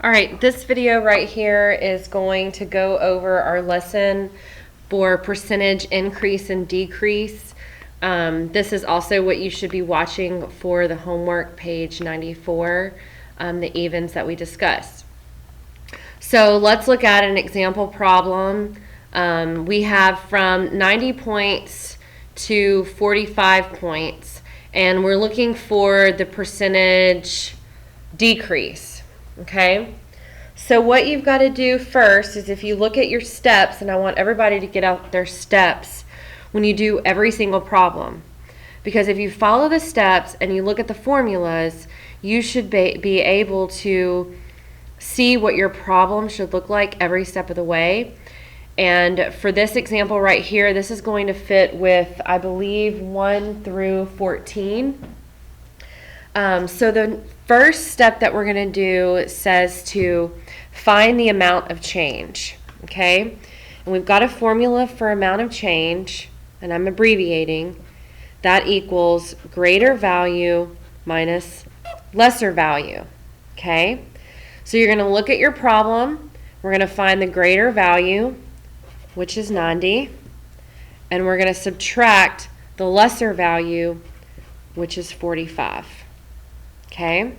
All right, this video right here is going to go over our lesson for percentage increase and decrease. This is also what you should be watching for the homework, page 94, the evens that we discussed. So let's look at an example problem. We have from 90 points to 45 points, and we're looking for the percentage decrease. Okay, so what you've got to do first is, if you look at your steps, and I want everybody to get out their steps when you do every single problem, because if you follow the steps and you look at the formulas, you should be able to see what your problem should look like every step of the way. And for this example right here, this is going to fit with, I believe, 1 through 14. So the first step that we're going to do says to find the amount of change, okay? And we've got a formula for amount of change, and I'm abbreviating. That equals greater value minus lesser value, okay? So you're going to look at your problem. We're going to find the greater value, which is 90, and we're going to subtract the lesser value, which is 45. Okay,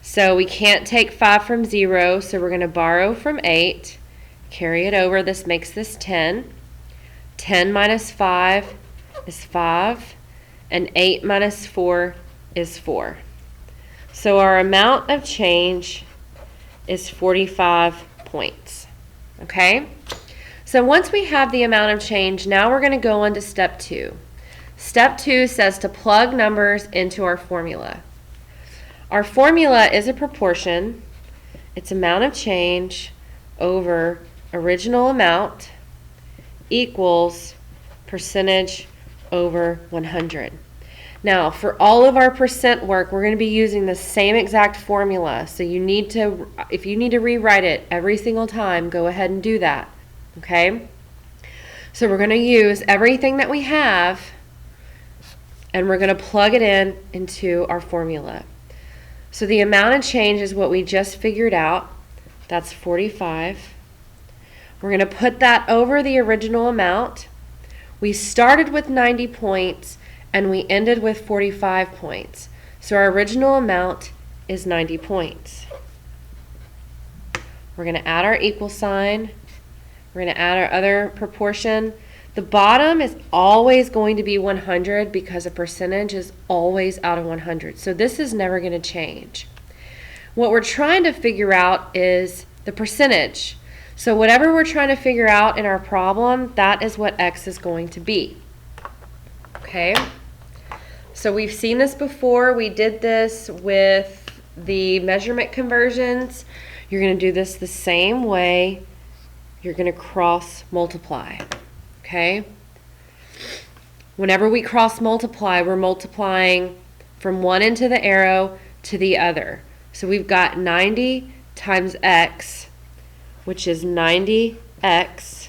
so we can't take 5 from 0, so we're going to borrow from 8, carry it over. This makes this 10. 10 minus 5 is 5, and 8 minus 4 is 4. So our amount of change is 45 points. Okay, so once we have the amount of change, now we're going to go on to step 2. Step 2 says to plug numbers into our formula. Our formula is a proportion. It's amount of change over original amount equals percentage over 100. Now, for all of our percent work, we're going to be using the same exact formula. So you need to, if you need to rewrite it every single time, go ahead and do that. Okay? So we're going to use everything that we have, and we're going to plug it into our formula. So the amount of change is what we just figured out. That's 45. We're going to put that over the original amount. We started with 90 points and we ended with 45 points. So our original amount is 90 points. We're going to add our equal sign. We're going to add our other proportion. The bottom is always going to be 100 because a percentage is always out of 100. So this is never going to change. What we're trying to figure out is the percentage. So whatever we're trying to figure out in our problem, that is what x is going to be. Okay? So we've seen this before. We did this with the measurement conversions. You're going to do this the same way. You're going to cross multiply. Okay? Whenever we cross multiply, we're multiplying from one end of the arrow to the other. So we've got 90 times x, which is 90x.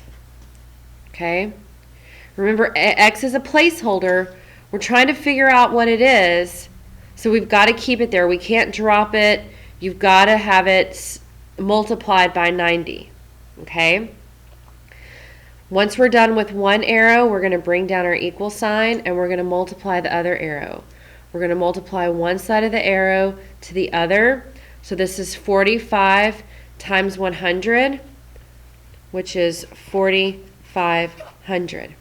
Okay? Remember, x is a placeholder. We're trying to figure out what it is, so we've got to keep it there. We can't drop it. You've got to have it multiplied by 90. Okay? Once we're done with one arrow, we're going to bring down our equal sign and we're going to multiply the other arrow. We're going to multiply one side of the arrow to the other. So this is 45 times 100, which is 4,500.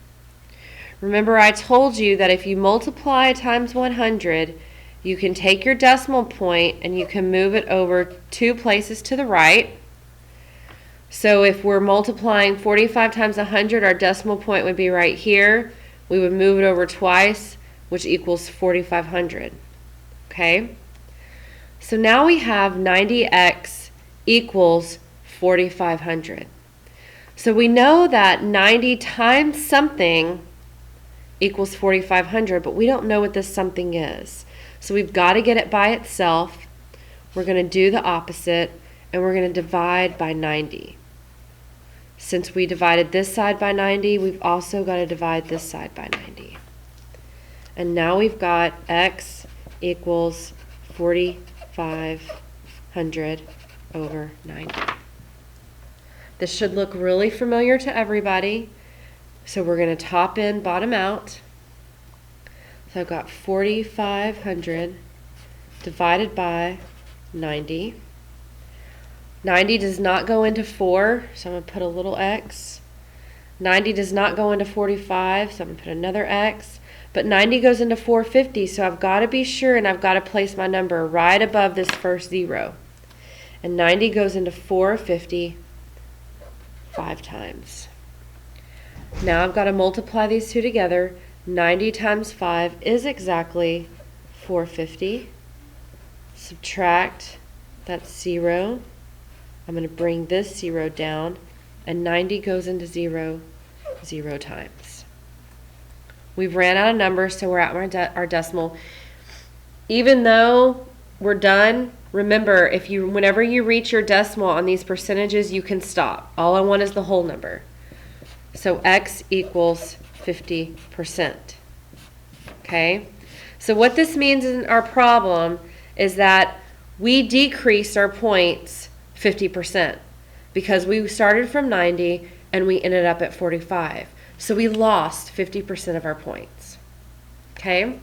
Remember, I told you that if you multiply times 100, you can take your decimal point and you can move it over 2 places to the right. So if we're multiplying 45 times 100, our decimal point would be right here. We would move it over twice, which equals 4,500. Okay? So now we have 90x equals 4,500. So we know that 90 times something equals 4,500, but we don't know what this something is. So we've got to get it by itself. We're going to do the opposite, and we're going to divide by 90. Since we divided this side by 90, we've also got to divide this side by 90. And now we've got x equals 4,500 over 90. This should look really familiar to everybody. So we're going to top in, bottom out. So I've got 4,500 divided by 90. 90 does not go into 4, so I'm going to put a little x. 90 does not go into 45, so I'm going to put another x. But 90 goes into 450, so I've got to be sure and I've got to place my number right above this first 0. And 90 goes into 450 5 times. Now I've got to multiply these two together. 90 times 5 is exactly 450. Subtract, that's 0. I'm going to bring this 0 down, and 90 goes into 0 times. We've ran out of numbers, so we're at our decimal. Even though we're done, remember, whenever you reach your decimal on these percentages, you can stop. All I want is the whole number. So x equals 50%. Okay? So what this means in our problem is that we decreased our points 50% because we started from 90 and we ended up at 45. So we lost 50% of our points. Okay?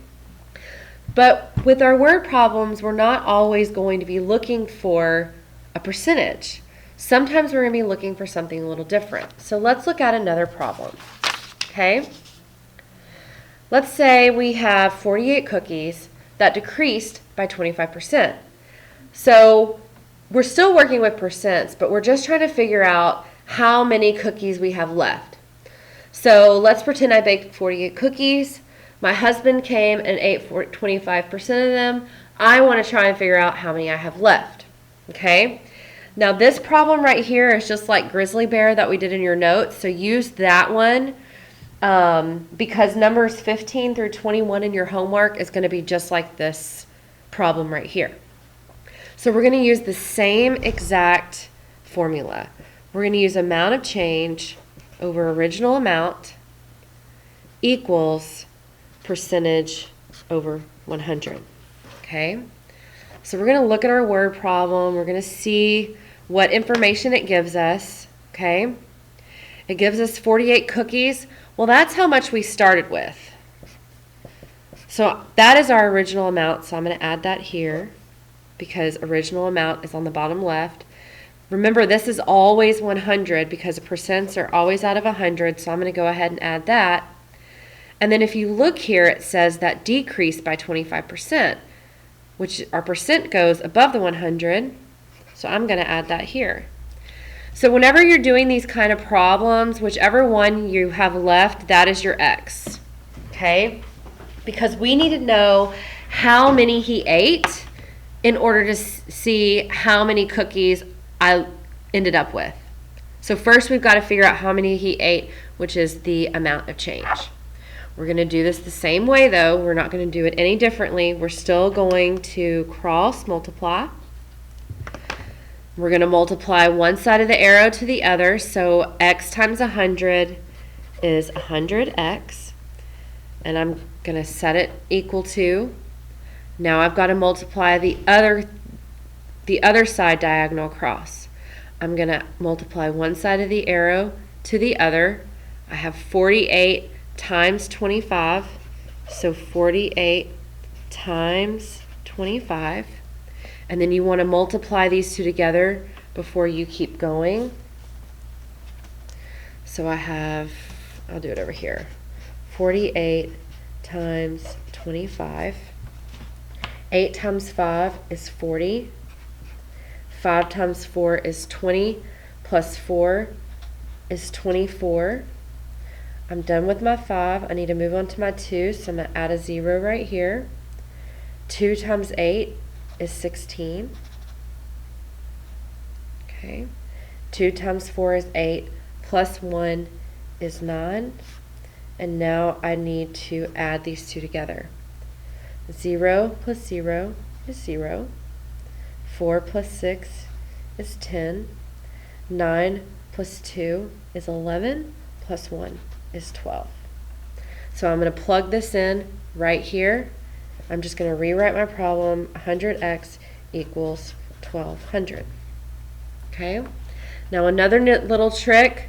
But with our word problems, we're not always going to be looking for a percentage. Sometimes we're going to be looking for something a little different. So let's look at another problem. Okay? Let's say we have 48 cookies that decreased by 25%. So we're still working with percents, but we're just trying to figure out how many cookies we have left. So let's pretend I baked 48 cookies. My husband came and ate 25% of them. I want to try and figure out how many I have left. Okay? Now this problem right here is just like Grizzly Bear that we did in your notes. So use that one because numbers 15 through 21 in your homework is going to be just like this problem right here. So we're going to use the same exact formula. We're going to use amount of change over original amount equals percentage over 100. Okay? So we're going to look at our word problem. We're going to see what information it gives us. Okay? It gives us 48 cookies. Well, that's how much we started with. So that is our original amount. So I'm going to add that here because original amount is on the bottom left. Remember, this is always 100 because the percents are always out of 100. So I'm going to go ahead and add that. And then if you look here, it says that decreased by 25%, which our percent goes above the 100. So I'm going to add that here. So whenever you're doing these kind of problems, whichever one you have left, that is your x. Okay? Because we need to know how many he ate in order to see how many cookies I ended up with. So first we've got to figure out how many he ate, which is the amount of change. We're going to do this the same way though. We're not going to do it any differently. We're still going to cross multiply. We're going to multiply one side of the arrow to the other. So x times 100 is 100x. And I'm going to set it equal to. Now I've got to multiply the other side diagonal across. I'm going to multiply one side of the arrow to the other. I have 48 times 25. So 48 times 25. And then you want to multiply these two together before you keep going. So I'll do it over here. 48 times 25. 8 times 5 is 40. 5 times 4 is 20. Plus 4 is 24. I'm done with my 5. I need to move on to my 2, so I'm going to add a 0 right here. 2 times 8 is 16. Okay. 2 times 4 is 8. Plus 1 is 9. And now I need to add these two together. 0 plus 0 is 0. 4 plus 6 is 10. 9 plus 2 is 11. Plus 1 is 12. So I'm going to plug this in right here. I'm just going to rewrite my problem. 100x equals 1200. Okay. Now another little trick